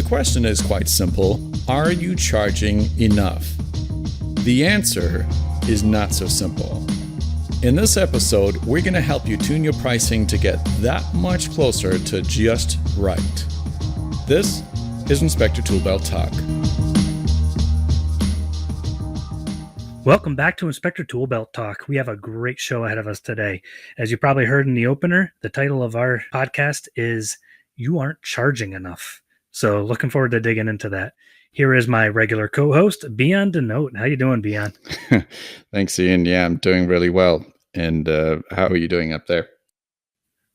The question is quite simple. Are you charging enough? The answer is not so simple. In this episode, we're going to help you tune your pricing to get that much closer to just right. This is Inspector Toolbelt Talk. Welcome back to Inspector Toolbelt Talk. We have a great show ahead of us today. As you probably heard in the opener, the title of our podcast is You Aren't Charging Enough. So looking forward to digging into that. Here is my regular co-host, Beon Denote. How you doing, Beon? Thanks, Ian. Yeah, I'm doing really well. And how are you doing up there?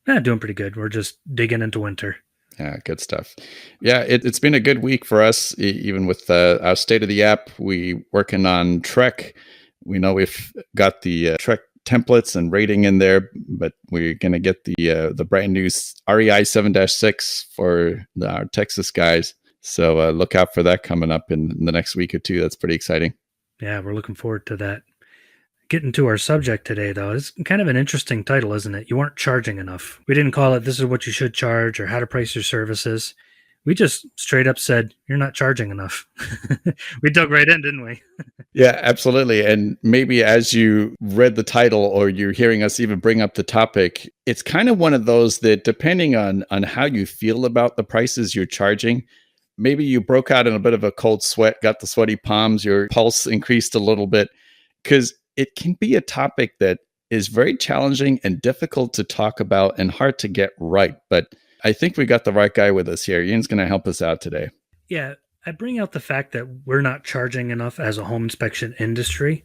Doing pretty good. We're just digging into winter. Yeah, good stuff. Yeah, it's been a good week for us, even with our state of the app. We working on Trek. We know we've got the Trek templates and rating in there, but we're going to get the brand new REI 7-6 for our Texas guys. So look out for that coming up in the next week or two. That's pretty exciting. Yeah, we're looking forward to that. Getting to our subject today, though, it's kind of an interesting title, isn't it? You aren't charging enough. We didn't call it This is what you should charge or how to price your services. We just straight up said, you're not charging enough. We dug right in, didn't we? Yeah, absolutely. And maybe as you read the title or you're hearing us even bring up the topic, it's kind of one of those that depending on how you feel about the prices you're charging, maybe you broke out in a bit of a cold sweat, got the sweaty palms, your pulse increased a little bit, because it can be a topic that is very challenging and difficult to talk about and hard to get right. But I think we got the right guy with us here. Ian's going to help us out today. Yeah, I bring out the fact that we're not charging enough as a home inspection industry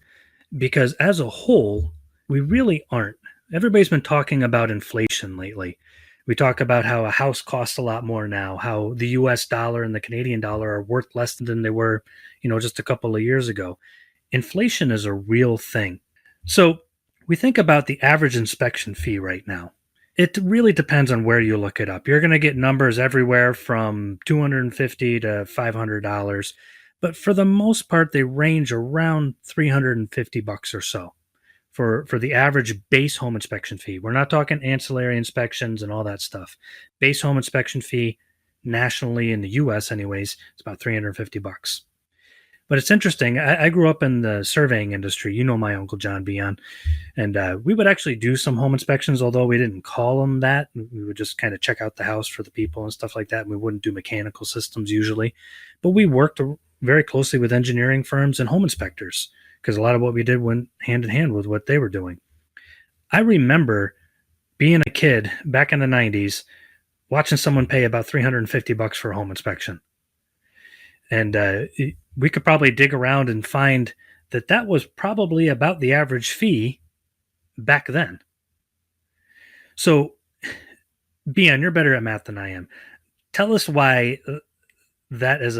because as a whole, we really aren't. Everybody's been talking about inflation lately. We talk about how a house costs a lot more now, how the US dollar and the Canadian dollar are worth less than they were, just a couple of years ago. Inflation is a real thing. So we think about the average inspection fee right now. It really depends on where you look it up. You're going to get numbers everywhere from $250 to $500, but for the most part, they range around $350 or so for the average base home inspection fee. We're not talking ancillary inspections and all that stuff. Base home inspection fee nationally in the US anyways, it's about $350. But it's interesting. I grew up in the surveying industry. You know my Uncle John Beon. And we would actually do some home inspections, although we didn't call them that. We would just kind of check out the house for the people and stuff like that. And we wouldn't do mechanical systems usually. But we worked very closely with engineering firms and home inspectors because a lot of what we did went hand in hand with what they were doing. I remember being a kid back in the 90s, watching someone pay about $350 for a home inspection. And we could probably dig around and find that was probably about the average fee back then. So, Beon, you're better at math than I am. Tell us why that is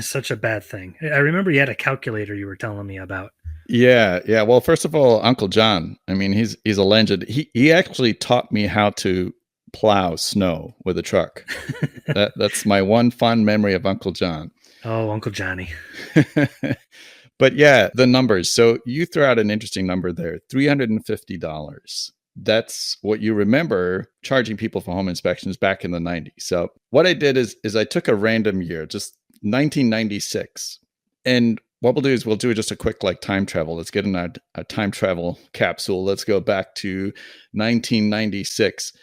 such a bad thing. I remember you had a calculator you were telling me about. Yeah. Well, first of all, Uncle John, I mean, he's a legend. He actually taught me how to plow snow with a truck. That's my one fond memory of Uncle John. Oh, Uncle Johnny. But yeah, the numbers. So you threw out an interesting number there, $350. That's what you remember charging people for home inspections back in the 90s. So what I did is I took a random year, just 1996. And what we'll do is we'll do just a quick time travel. Let's get in a time travel capsule. Let's go back to 1996.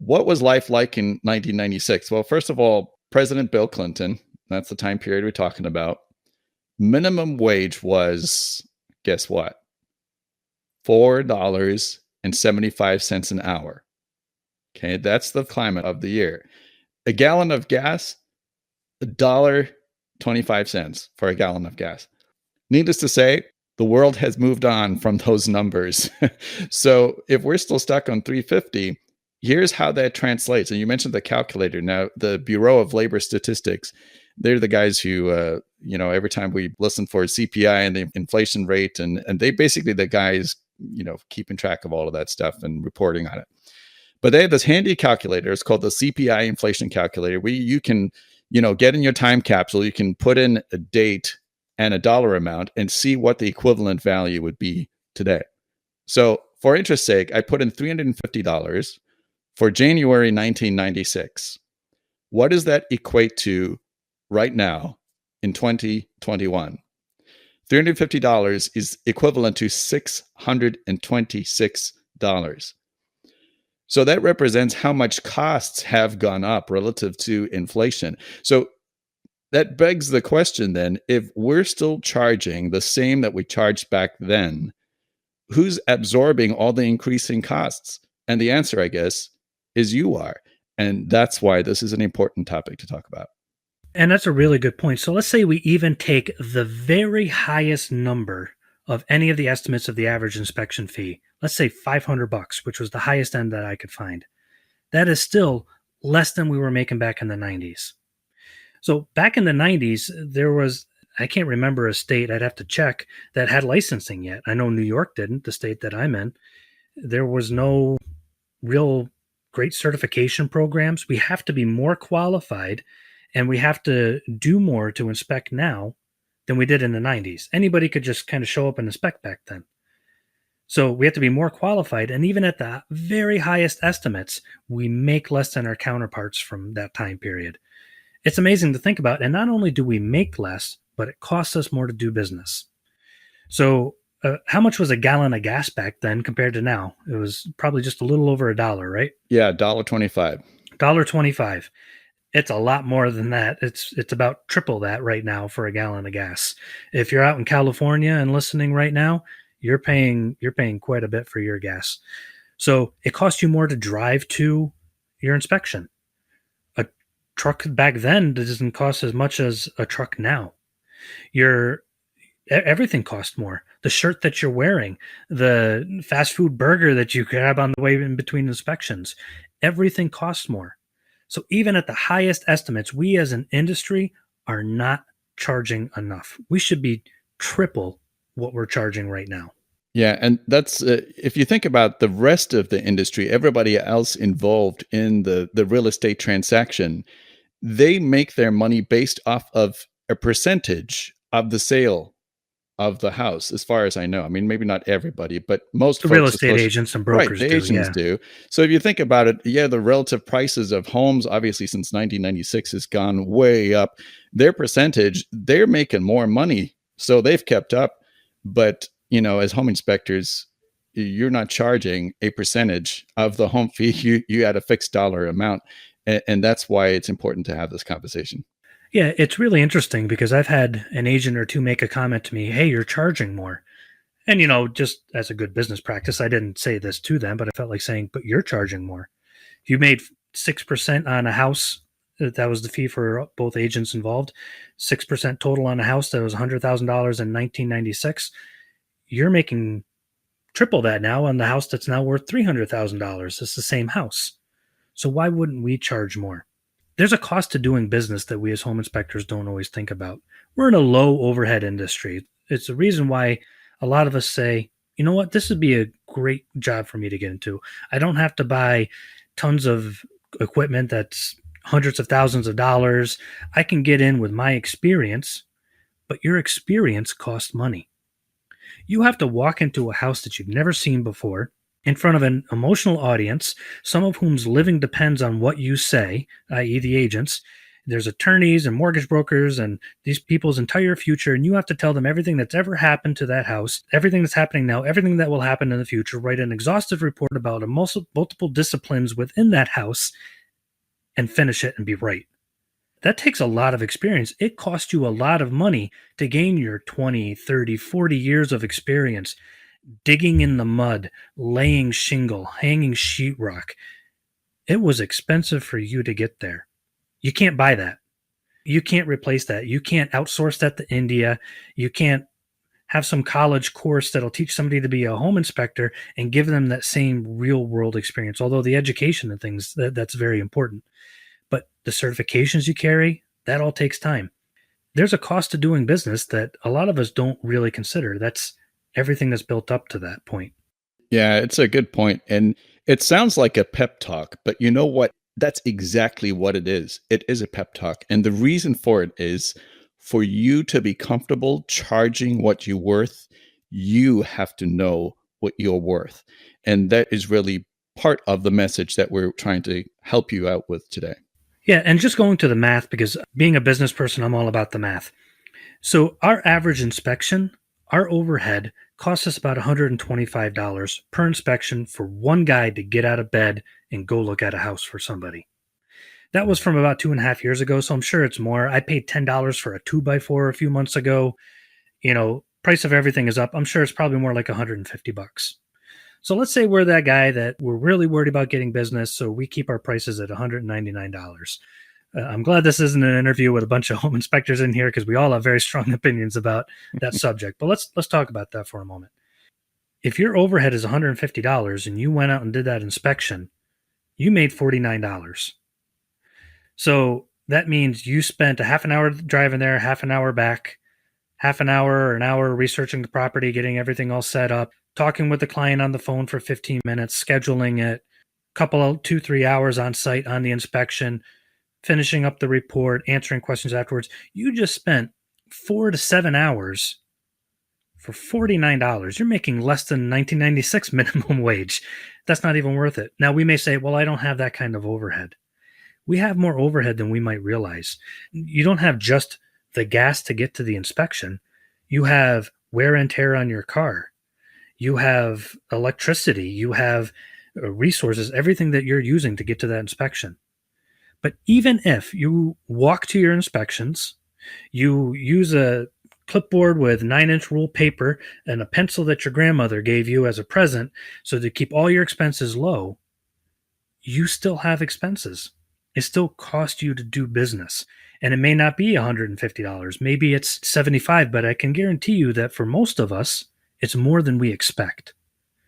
What was life like in 1996? Well, first of all, President Bill Clinton, that's the time period we're talking about. Minimum wage was, guess what? $4.75 an hour. Okay, that's the climate of the year. A gallon of gas, $1.25 for a gallon of gas. Needless to say, the world has moved on from those numbers. So if we're still stuck on $3.50, here's how that translates. And you mentioned the calculator. Now, the Bureau of Labor Statistics, they're the guys who, every time we listen for CPI and the inflation rate, and they basically the guys, keeping track of all of that stuff and reporting on it. But they have this handy calculator. It's called the CPI Inflation Calculator, where you can, get in your time capsule. You can put in a date and a dollar amount and see what the equivalent value would be today. So for interest's sake, I put in $350 for January 1996. What does that equate to right now in 2021? $350 is equivalent to $626. So that represents how much costs have gone up relative to inflation. So that begs the question then, if we're still charging the same that we charged back then, who's absorbing all the increasing costs? And the answer, I guess, is you are. And that's why this is an important topic to talk about. And that's a really good point. So let's say we even take the very highest number of any of the estimates of the average inspection fee. Let's say $500, which was the highest end that I could find. That is still less than we were making back in the 90s. So back in the 90s, there was, I can't remember a state, I'd have to check, that had licensing yet. I know New York didn't, the state that I'm in. There was no real great certification programs. We have to be more qualified and we have to do more to inspect now than we did in the 90s. Anybody could just kind of show up and inspect back then. So we have to be more qualified. And even at the very highest estimates, we make less than our counterparts from that time period. It's amazing to think about. And not only do we make less, but it costs us more to do business. So how much was a gallon of gas back then compared to now? It was probably just a little over $1, right? Yeah, $1.25. $1.25. It's a lot more than that. It's about triple that right now for a gallon of gas. If you're out in California and listening right now, you're paying quite a bit for your gas. So it costs you more to drive to your inspection. A truck back then doesn't cost as much as a truck now. Everything costs more. The shirt that you're wearing, the fast food burger that you grab on the way in between inspections, everything costs more. So even at the highest estimates, we as an industry are not charging enough. We should be triple what we're charging right now. Yeah, and that's if you think about the rest of the industry, everybody else involved in the real estate transaction, they make their money based off of a percentage of the sale of the house, as far as I know. I mean, maybe not everybody, but most The folks, real estate agents and brokers right, the agents do. So if you think about it, yeah, the relative prices of homes, obviously since 1996, has gone way up. Their percentage, they're making more money, so they've kept up. But as home inspectors, you're not charging a percentage of the home fee. You add a fixed dollar amount, and that's why it's important to have this conversation. Yeah, it's really interesting because I've had an agent or two make a comment to me, hey, you're charging more. And, just as a good business practice, I didn't say this to them, but I felt like saying, but you're charging more. You made 6% on a house. That was the fee for both agents involved. 6% total on a house that was $100,000 in 1996. You're making triple that now on the house that's now worth $300,000. It's the same house. So why wouldn't we charge more? There's a cost to doing business that we as home inspectors don't always think about. We're in a low overhead industry. It's the reason why a lot of us say, you know what, this would be a great job for me to get into. I don't have to buy tons of equipment that's hundreds of thousands of dollars. I can get in with my experience, but your experience costs money. You have to walk into a house that you've never seen before, in front of an emotional audience, some of whom's living depends on what you say, i.e. the agents. There's attorneys and mortgage brokers and these people's entire future, and you have to tell them everything that's ever happened to that house, everything that's happening now, everything that will happen in the future, write an exhaustive report about multiple disciplines within that house, and finish it and be right. That takes a lot of experience. It costs you a lot of money to gain your 20, 30, 40 years of experience digging in the mud, laying shingle, hanging sheetrock. It was expensive for you to get there. You can't buy that. You can't replace that. You can't outsource that to India. You can't have some college course that'll teach somebody to be a home inspector and give them that same real world experience. Although the education and things, that's very important. But the certifications you carry, that all takes time. There's a cost to doing business that a lot of us don't really consider. That's everything that's built up to that point. Yeah, it's a good point. And it sounds like a pep talk, but you know what? That's exactly what it is. It is a pep talk. And the reason for it is for you to be comfortable charging what you're worth, you have to know what you're worth. And that is really part of the message that we're trying to help you out with today. Yeah, and just going to the math, because being a business person, I'm all about the math. So our average inspection, our overhead costs us about $125 per inspection for one guy to get out of bed and go look at a house for somebody. That was from about 2.5 years ago, so I'm sure it's more. I paid $10 for a 2x4 a few months ago. Price of everything is up. I'm sure it's probably more like $150. So let's say we're that guy that we're really worried about getting business, so we keep our prices at $199. I'm glad this isn't an interview with a bunch of home inspectors in here, because we all have very strong opinions about that subject. But let's talk about that for a moment. If your overhead is $150 and you went out and did that inspection, you made $49. So that means you spent a half an hour driving there, half an hour back, half an hour or an hour researching the property, getting everything all set up, talking with the client on the phone for 15 minutes, scheduling it, couple of 2-3 hours on site on the inspection, finishing up the report, answering questions afterwards. You just spent 4 to 7 hours for $49. You're making less than 1996 minimum wage. That's not even worth it. Now, we may say, well, I don't have that kind of overhead. We have more overhead than we might realize. You don't have just the gas to get to the inspection. You have wear and tear on your car. You have electricity. You have resources, everything that you're using to get to that inspection. But even if you walk to your inspections, you use a clipboard with 9-inch rule paper and a pencil that your grandmother gave you as a present so to keep all your expenses low, you still have expenses. It still costs you to do business. And it may not be $150. Maybe it's $75, but I can guarantee you that for most of us, it's more than we expect.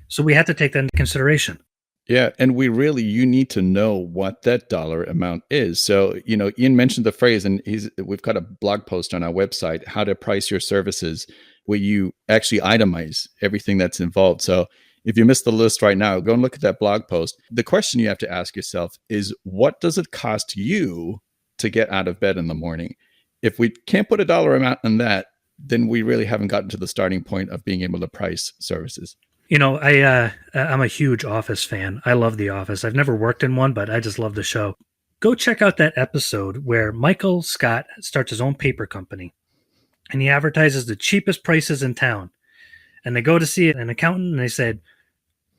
So we have to take that into consideration. Yeah, and you need to know what that dollar amount is. So, Ian mentioned the phrase, and we've got a blog post on our website, how to price your services, where you actually itemize everything that's involved. So if you missed the list right now, go and look at that blog post. The question you have to ask yourself is, what does it cost you to get out of bed in the morning? If we can't put a dollar amount on that, then we really haven't gotten to the starting point of being able to price services. I'm a huge Office fan. I love The Office. I've never worked in one, but I just love the show. Go check out that episode where Michael Scott starts his own paper company, and he advertises the cheapest prices in town. And they go to see an accountant, and they said,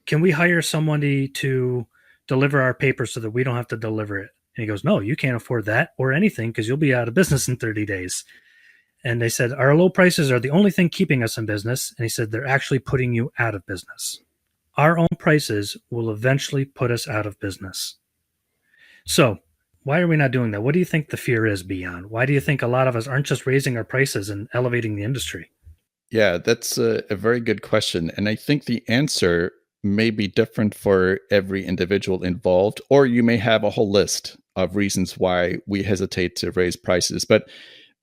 can we hire somebody to deliver our paper so that we don't have to deliver it? And he goes, no, you can't afford that or anything, because you'll be out of business in 30 days. And they said, our low prices are the only thing keeping us in business. And he said, they're actually putting you out of business. Our own prices will eventually put us out of business. So why are we not doing that? What do you think the fear is beyond? Why do you think a lot of us aren't just raising our prices and elevating the industry? Yeah, that's a very good question. And I think the answer may be different for every individual involved, or you may have a whole list of reasons why we hesitate to raise prices. But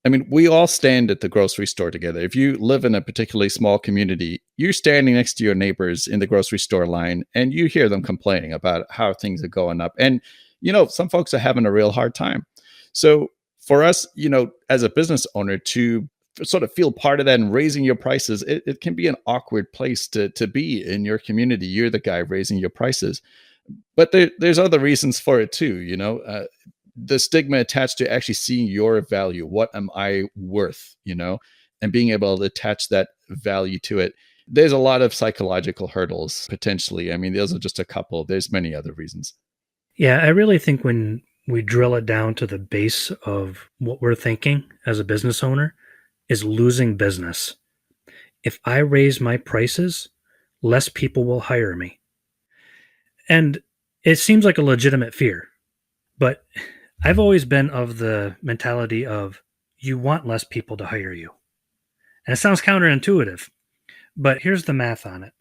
I mean, we all stand at the grocery store together. If you live in a particularly small community, you're standing next to your neighbors in the grocery store line and you hear them complaining about how things are going up. And, some folks are having a real hard time. So for us, as a business owner to sort of feel part of that and raising your prices, it can be an awkward place to be in your community. You're the guy raising your prices. But there's other reasons for it too, the stigma attached to actually seeing your value. What am I worth, and being able to attach that value to it. There's a lot of psychological hurdles potentially. I mean, those are just a couple. There's many other reasons. Yeah, I really think when we drill it down to the base of what we're thinking as a business owner is losing business. If I raise my prices, less people will hire me. And it seems like a legitimate fear, but I've always been of the mentality of you want less people to hire you. And it sounds counterintuitive, but here's the math on it.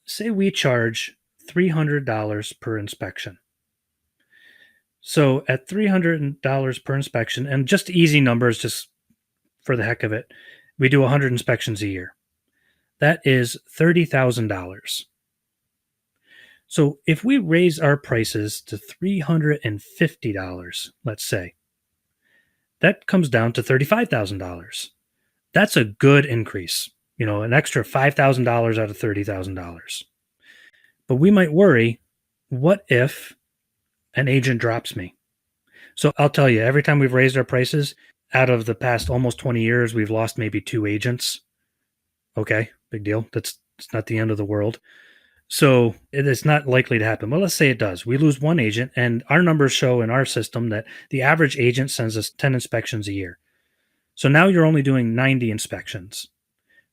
Say we charge $300 per inspection. So at $300 per inspection, and just easy numbers, just for the heck of it, we do 100 inspections a year. That is $30,000. So if we raise our prices to $350, let's say, that comes down to $35,000. That's a good increase, an extra $5,000 out of $30,000. But we might worry, what if an agent drops me? So I'll tell you, every time we've raised our prices out of the past almost 20 years, we've lost maybe 2 agents. Okay, big deal. It's not the end of the world. So it is not likely to happen. Well, let's say it does. We lose one agent, and our numbers show in our system that the average agent sends us 10 inspections a year. So now you're only doing 90 inspections.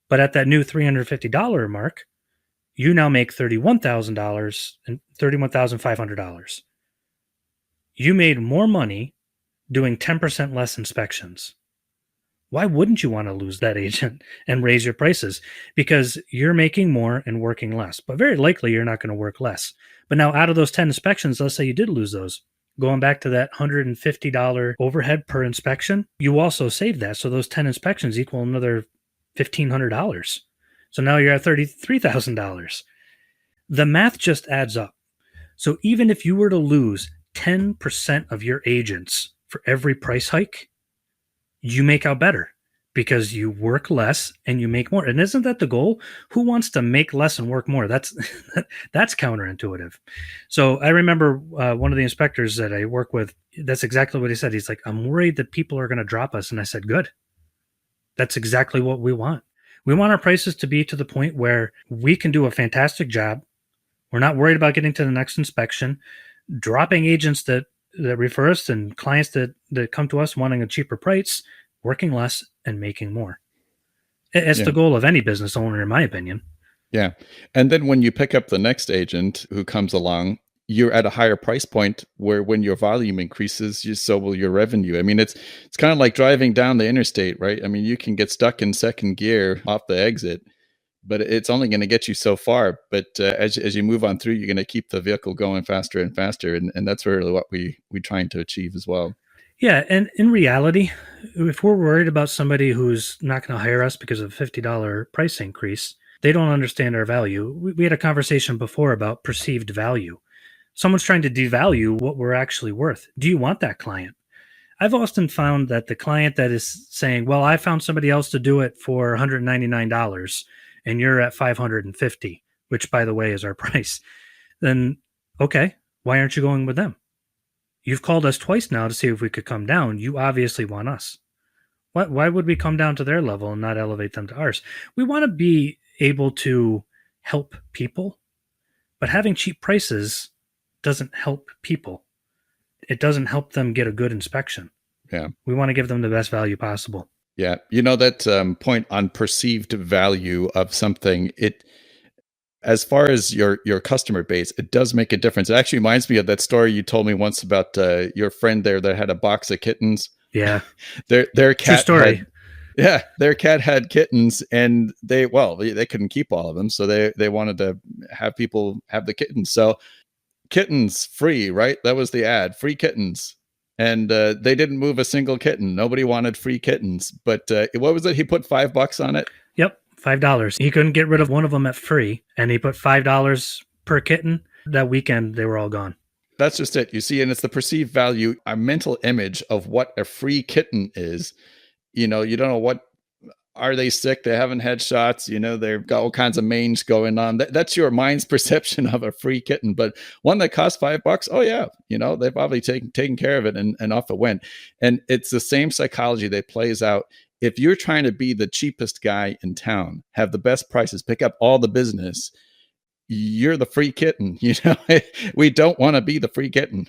But at that new $350 mark, you now make $31,000 and $31,500. You made more money doing 10% less inspections. Why wouldn't you want to lose that agent and raise your prices? Because you're making more and working less. But very likely you're not going to work less. But now, out of those 10 inspections, let's say you did lose those. Going back to that $150 overhead per inspection, you also save that. So those 10 inspections equal another $1,500. So now you're at $33,000. The math just adds up. So even if you were to lose 10% of your agents for every price hike, you make out better because you work less and you make more. And isn't that the goal? Who wants to make less and work more? That's counterintuitive. So I remember one of the inspectors that I work with, that's exactly what he said. He's like, I'm worried that people are going to drop us. And I said, good. That's exactly what we want. We want our prices to be to the point where we can do a fantastic job. We're not worried about getting to the next inspection, dropping agents that refer us and clients that come to us wanting a cheaper price, working less and making more. It's the goal of any business owner, in my opinion. Yeah. And then when you pick up the next agent who comes along, you're at a higher price point where when your volume increases, so will your revenue. I mean, it's kind of like driving down the interstate, right? I mean, you can get stuck in second gear off the exit, but it's only going to get you so far. But as you move on through, you're going to keep the vehicle going faster and faster. And that's really what we're trying to achieve as well. Yeah. And in reality, if we're worried about somebody who's not going to hire us because of a $50 price increase, they don't understand our value. We had a conversation before about perceived value. Someone's trying to devalue what we're actually worth. Do you want that client? I've often found that the client that is saying, well, I found somebody else to do it for $199 and you're at $550, which by the way is our price, then okay, why aren't you going with them? You've called us twice now to see if we could come down. You obviously want us. Why would we come down to their level and not elevate them to ours? We want to be able to help people, but having cheap prices doesn't help people. It doesn't help them get a good inspection. Yeah. We want to give them the best value possible. Yeah. You know, that point on perceived value of something, as far as your customer base, it does make a difference. It actually reminds me of that story you told me once about your friend there that had a box of kittens. Yeah. their cat True story. Their cat had kittens, and they couldn't keep all of them, so they wanted to have people have the kittens. So kittens free, right? That was the ad, free kittens. And they didn't move a single kitten. Nobody wanted free kittens. But what was it? He put $5 on it? Yep, $5. He couldn't get rid of one of them at free, and he put $5 per kitten. That weekend, they were all gone. That's just it. You see, and it's the perceived value, our mental image of what a free kitten is. You know, you don't know what, are they sick? They haven't had shots. You know, they've got all kinds of mange going on. That's your mind's perception of a free kitten. But one that costs $5, oh yeah, you know, they've probably taken care of it, and off it went. And it's the same psychology that plays out. If you're trying to be the cheapest guy in town, have the best prices, pick up all the business, you're the free kitten. You know, we don't want to be the free kitten.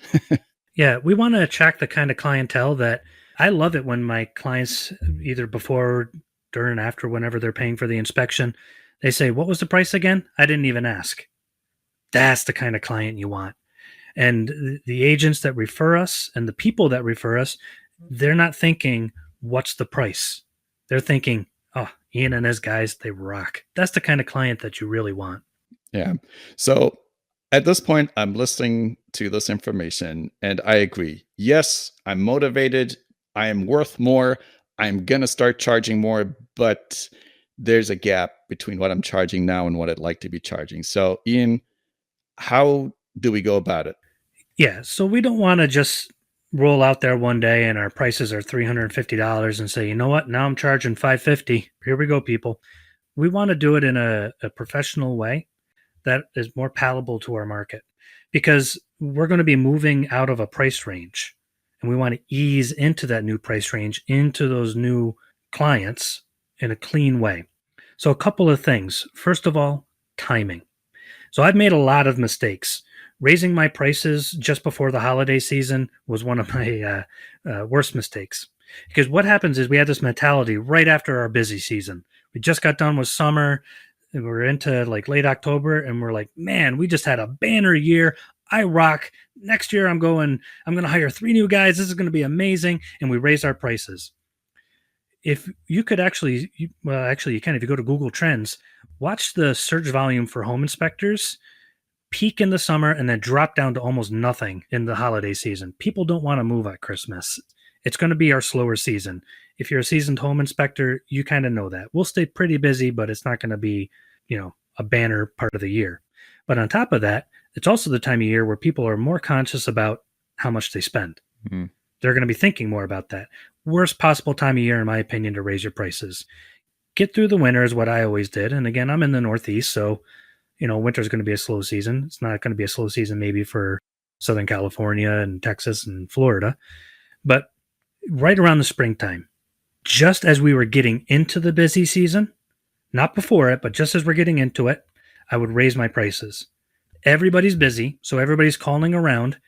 Yeah, we want to attract the kind of clientele that I love it when my clients, either before, during, after, whenever they're paying for the inspection, they say, what was the price again? I didn't even ask. That's the kind of client you want. And the agents that refer us and the people that refer us, they're not thinking, what's the price? They're thinking, oh, Ian and his guys, they rock. That's the kind of client that you really want. Yeah. So at this point, I'm listening to this information and I agree. Yes, I'm motivated. I am worth more. I'm going to start charging more, but there's a gap between what I'm charging now and what I'd like to be charging. So Ian, how do we go about it? Yeah. So we don't want to just roll out there one day and our prices are $350 and say, you know what? Now I'm charging $550. Here we go, people. We want to do it in a professional way that is more palatable to our market, because we're going to be moving out of a price range. and we want to ease into that new price range, into those new clients in a clean way. So, a couple of things. First of all, timing. So, I've made a lot of mistakes. Raising my prices just before the holiday season was one of my worst mistakes. Because what happens is we have this mentality right after our busy season. We just got done with summer, and we're into like late October, and we're like, man, we just had a banner year. I rock. Next year, I'm going to hire 3 new guys. This is going to be amazing. And we raise our prices. If you could actually, well, actually, you can. If you go to Google Trends, watch the search volume for home inspectors peak in the summer and then drop down to almost nothing in the holiday season. People don't want to move at Christmas. It's going to be our slower season. If you're a seasoned home inspector, you kind of know that. We'll stay pretty busy, but it's not going to be, a banner part of the year. But on top of that, it's also the time of year where people are more conscious about how much they spend. Mm-hmm. They're going to be thinking more about that. Worst possible time of year, in my opinion, to raise your prices. Get through the winter is what I always did. And again, I'm in the Northeast, so winter is going to be a slow season. It's not going to be a slow season maybe for Southern California and Texas and Florida. But right around the springtime, just as we were getting into the busy season, not before it, but just as we're getting into it, I would raise my prices. Everybody's busy, so everybody's calling around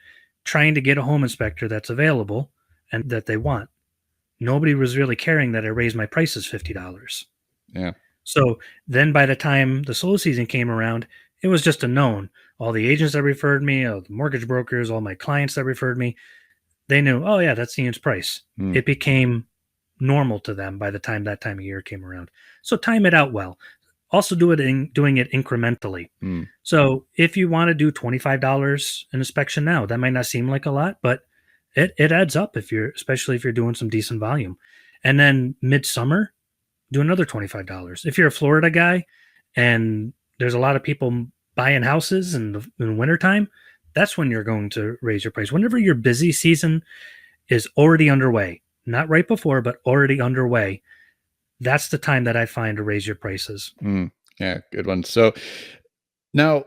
trying to get a home inspector that's available and that they want. Nobody was really caring that I raised my prices $50. Yeah. So then by the time the slow season came around, it was just a known. All the agents that referred me, all the mortgage brokers, all my clients that referred me, they knew, oh yeah, that's Ian's price. It became normal to them by the time that time of year came around. So time it out well. Also doing it incrementally. So if you want to do $25 an inspection now, that might not seem like a lot, but it adds up especially if you're doing some decent volume. And then midsummer, do another $25. If you're a Florida guy and there's a lot of people buying houses in wintertime, that's when you're going to raise your price. Whenever your busy season is already underway, not right before, but already underway, that's the time that I find to raise your prices. Yeah, good one. So now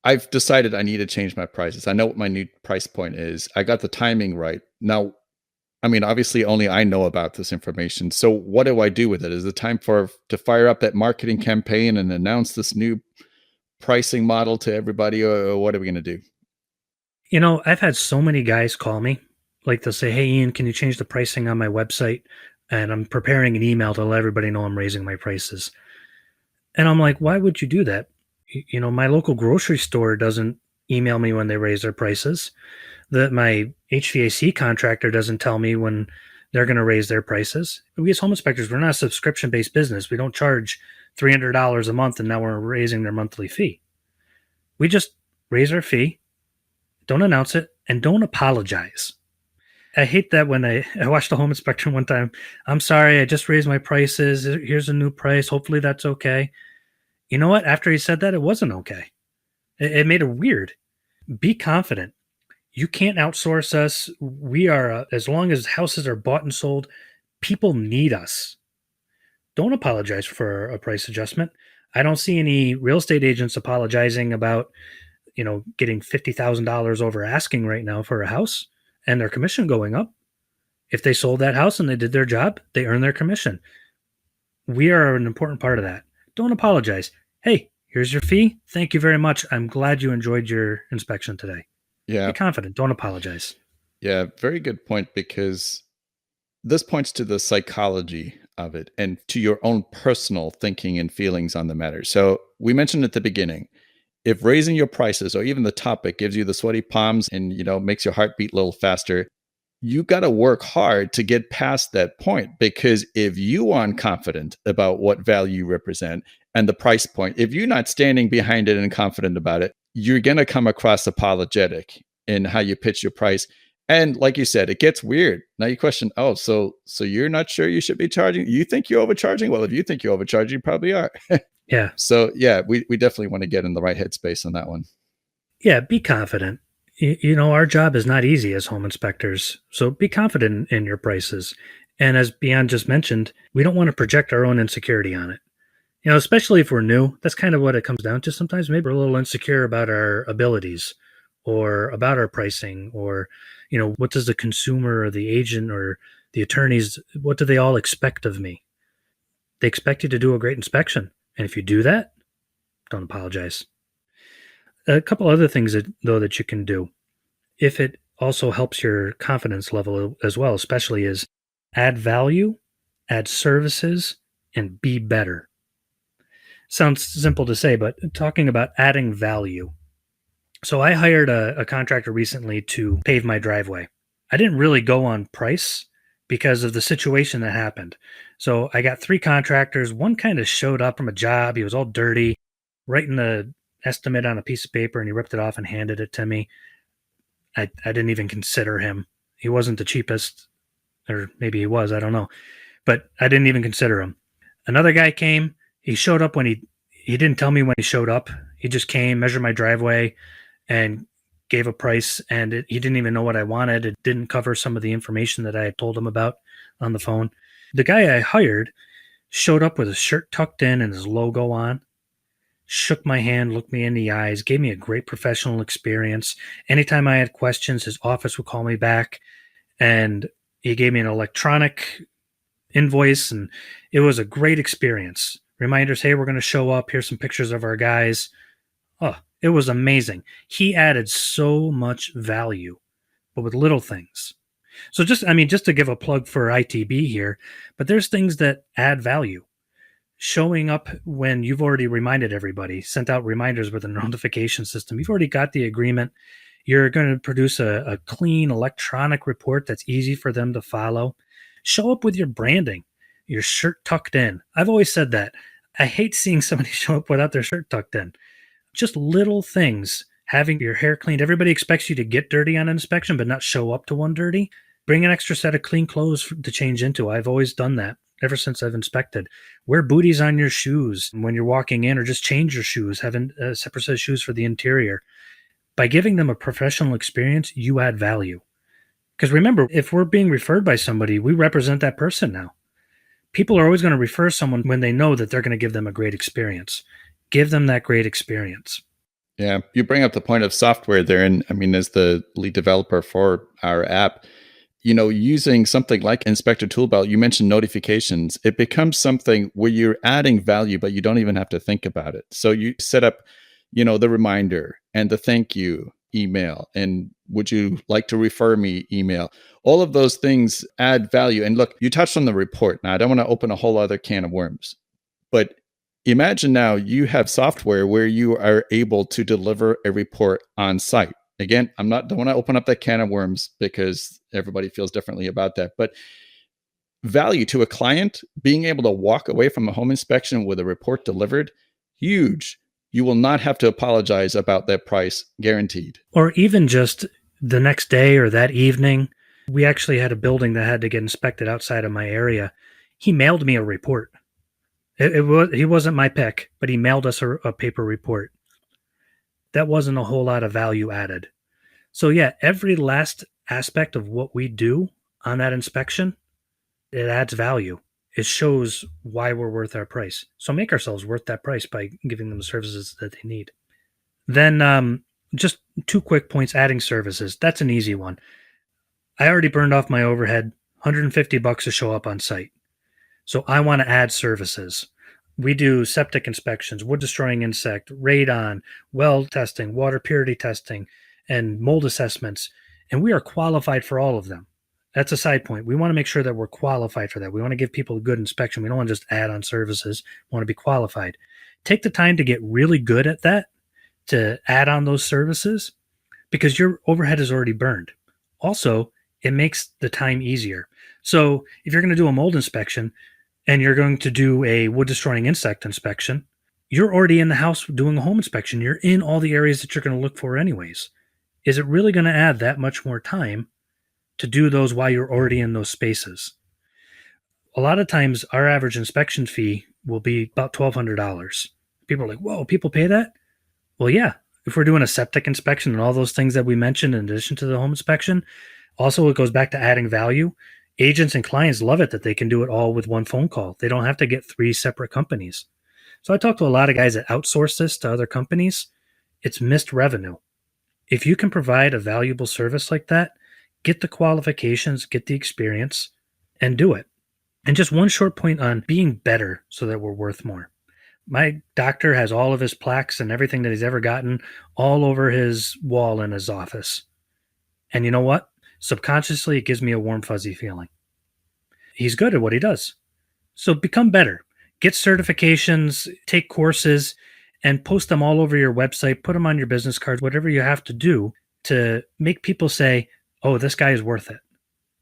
I've decided I need to change my prices. I know what my new price point is. I got the timing right. Now, I mean, obviously only I know about this information. So what do I do with it? Is it time to fire up that marketing campaign and announce this new pricing model to everybody, or what are we going to do? I've had so many guys call me. Like they'll say, hey, Ian, can you change the pricing on my website? And I'm preparing an email to let everybody know I'm raising my prices. And I'm like, why would you do that? My local grocery store doesn't email me when they raise their prices. My HVAC contractor doesn't tell me when they're going to raise their prices. We as home inspectors, we're not a subscription-based business. We don't charge $300 a month and now we're raising their monthly fee. We just raise our fee, don't announce it, and don't apologize. I hate that when I watched the home inspector one time. I'm sorry, I just raised my prices. Here's a new price. Hopefully that's okay. You know what? After he said that, it wasn't okay. It made it weird. Be confident. You can't outsource us. We are, as long as houses are bought and sold, people need us. Don't apologize for a price adjustment. I don't see any real estate agents apologizing about, getting $50,000 over asking right now for a house and their commission going up. If they sold that house and they did their job, they earn their commission. We are an important part of that. Don't apologize. Hey, here's your fee. Thank you very much. I'm glad you enjoyed your inspection today. Yeah. Be confident. Don't apologize. Yeah, very good point, because this points to the psychology of it and to your own personal thinking and feelings on the matter. So we mentioned at the beginning, if raising your prices or even the topic gives you the sweaty palms and, makes your heart beat a little faster, you got to work hard to get past that point, because if you aren't confident about what value you represent and the price point, if you're not standing behind it and confident about it, you're going to come across apologetic in how you pitch your price. And like you said, it gets weird. Now you question, so you're not sure you should be charging? You think you're overcharging? Well, if you think you're overcharging, you probably are. Yeah. So yeah, we definitely want to get in the right headspace on that one. Yeah, be confident. Our job is not easy as home inspectors, so be confident in your prices. And as Beyond just mentioned, we don't want to project our own insecurity on it. Especially if we're new, that's kind of what it comes down to. Sometimes maybe we're a little insecure about our abilities or about our pricing, or what does the consumer or the agent or the attorneys, what do they all expect of me? They expect you to do a great inspection, and if you do that, don't apologize. A couple other things that you can do, if it also helps your confidence level as well, especially, is add value, add services, and be better. Sounds simple to say, but talking about adding value. So I hired a contractor recently to pave my driveway. I didn't really go on price because of the situation that happened. So I got 3 contractors. One kind of showed up from a job. He was all dirty, writing the estimate on a piece of paper, and he ripped it off and handed it to me. I didn't even consider him. He wasn't the cheapest, or maybe he was, I don't know. But I didn't even consider him. Another guy came. He showed up when he didn't tell me when he showed up. He just came, measured my driveway, and gave a price, and he didn't even know what I wanted. It didn't cover some of the information that I had told him about on the phone. The guy I hired showed up with his shirt tucked in and his logo on, shook my hand, looked me in the eyes, gave me a great professional experience. Anytime I had questions, his office would call me back, and he gave me an electronic invoice, and it was a great experience. Reminders, hey, we're going to show up. Here's some pictures of our guys. Oh, it was amazing. He added so much value, but with little things. So just to give a plug for ITB here, but there's things that add value. Showing up when you've already reminded everybody, sent out reminders with a notification system. You've already got the agreement. You're going to produce a clean electronic report that's easy for them to follow. Show up with your branding, your shirt tucked in. I've always said that. I hate seeing somebody show up without their shirt tucked in. Just little things. Having your hair cleaned. Everybody expects you to get dirty on an inspection, but not show up to one dirty. Bring an extra set of clean clothes to change into. I've always done that ever since I've inspected. Wear booties on your shoes when you're walking in, or just change your shoes. Have a separate set of shoes for the interior. By giving them a professional experience, you add value. Because remember, if we're being referred by somebody, we represent that person now. People are always going to refer someone when they know that they're going to give them a great experience. Give them that great experience. Yeah, you bring up the point of software there. And I mean, as the lead developer for our app, using something like Inspector Toolbelt, you mentioned notifications. It becomes something where you're adding value, but you don't even have to think about it. So you set up, the reminder and the thank you email, and would you like to refer me email. All of those things add value. And look, you touched on the report. Now, I don't want to open a whole other can of worms, but imagine now you have software where you are able to deliver a report on site. Again, don't want to open up that can of worms because everybody feels differently about that. But value to a client, being able to walk away from a home inspection with a report delivered, huge. You will not have to apologize about that price, guaranteed. Or even just the next day or that evening, we actually had a building that had to get inspected outside of my area. He mailed me a report. He wasn't my pick, but he mailed us a paper report. That wasn't a whole lot of value added. So yeah, every last aspect of what we do on that inspection, it adds value. It shows why we're worth our price. So make ourselves worth that price by giving them the services that they need. Then just 2 quick points, adding services. That's an easy one. I already burned off my overhead, $150 to show up on site. So I want to add services. We do septic inspections, wood destroying insect, radon, well testing, water purity testing, and mold assessments. And we are qualified for all of them. That's a side point. We want to make sure that we're qualified for that. We want to give people a good inspection. We don't want to just add on services. We want to be qualified. Take the time to get really good at that, to add on those services, because your overhead is already burned. Also, it makes the time easier. So if you're going to do a mold inspection and you're going to do a wood destroying insect inspection, you're already in the house doing a home inspection. You're in all the areas that you're going to look for anyways. Is it really going to add that much more time to do those while you're already in those spaces? A lot of times our average inspection fee will be about $1,200. People are like, whoa, people pay that? Well, yeah. If we're doing a septic inspection and all those things that we mentioned in addition to the home inspection, also it goes back to adding value. Agents and clients love it that they can do it all with one phone call. They don't have to get 3 separate companies. So I talk to a lot of guys that outsource this to other companies. It's missed revenue. If you can provide a valuable service like that, get the qualifications, get the experience, and do it. And just one short point on being better so that we're worth more. My doctor has all of his plaques and everything that he's ever gotten all over his wall in his office. And you know what? Subconsciously, it gives me a warm, fuzzy feeling. He's good at what he does. So become better. Get certifications, take courses, and post them all over your website. Put them on your business cards, whatever you have to do to make people say, oh, this guy is worth it.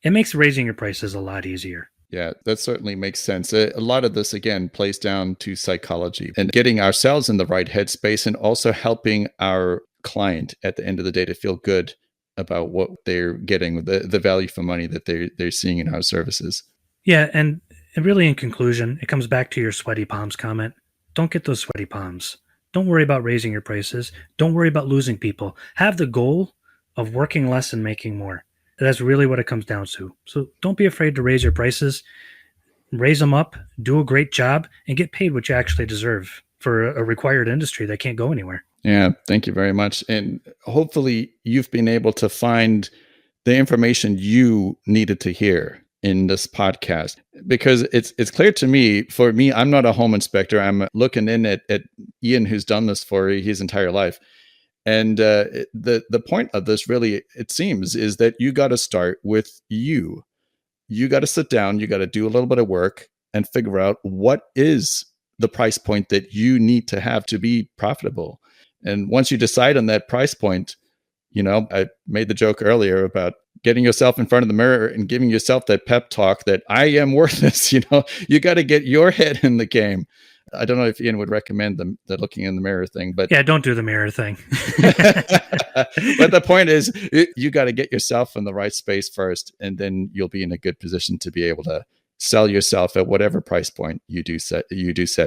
It makes raising your prices a lot easier. Yeah, that certainly makes sense. A lot of this, again, plays down to psychology and getting ourselves in the right headspace and also helping our client at the end of the day to feel good about what they're getting, the value for money that they're seeing in our services. Yeah, and really in conclusion, it comes back to your sweaty palms comment. Don't get those sweaty palms. Don't worry about raising your prices. Don't worry about losing people. Have the goal of working less and making more. That's really what it comes down to. So don't be afraid to raise your prices. Raise them up, do a great job, and get paid what you actually deserve for a required industry that can't go anywhere. Yeah, thank you very much. And hopefully you've been able to find the information you needed to hear in this podcast, because it's clear to me, for me, I'm not a home inspector. I'm looking in at Ian, who's done this for his entire life. And the point of this really, it seems, is that you got to start with you. You got to sit down, you got to do a little bit of work and figure out what is the price point that you need to have to be profitable. And once you decide on that price point, I made the joke earlier about getting yourself in front of the mirror and giving yourself that pep talk that I am worth this. You got to get your head in the game. I don't know if Ian would recommend the looking in the mirror thing, but yeah, don't do the mirror thing. But the point is, you got to get yourself in the right space first, and then you'll be in a good position to be able to sell yourself at whatever price point you do set.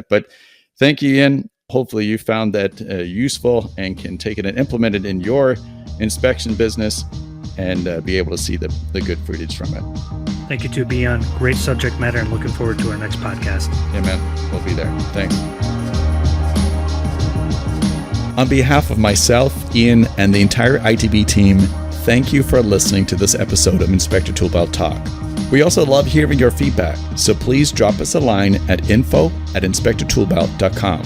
But thank you, Ian. Hopefully you found that useful and can take it and implement it in your inspection business and be able to see the good fruitage from it. Thank you to Beyond. Great subject matter, and looking forward to our next podcast. Yeah, man. We'll be there. Thanks. On behalf of myself, Ian, and the entire ITB team, thank you for listening to this episode of Inspector Toolbelt Talk. We also love hearing your feedback, so please drop us a line at info@inspectortoolbelt.com.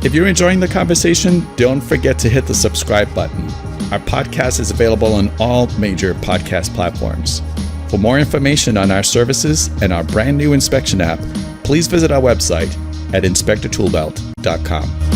If you're enjoying the conversation, don't forget to hit the subscribe button. Our podcast is available on all major podcast platforms. For more information on our services and our brand new inspection app, please visit our website at inspectortoolbelt.com.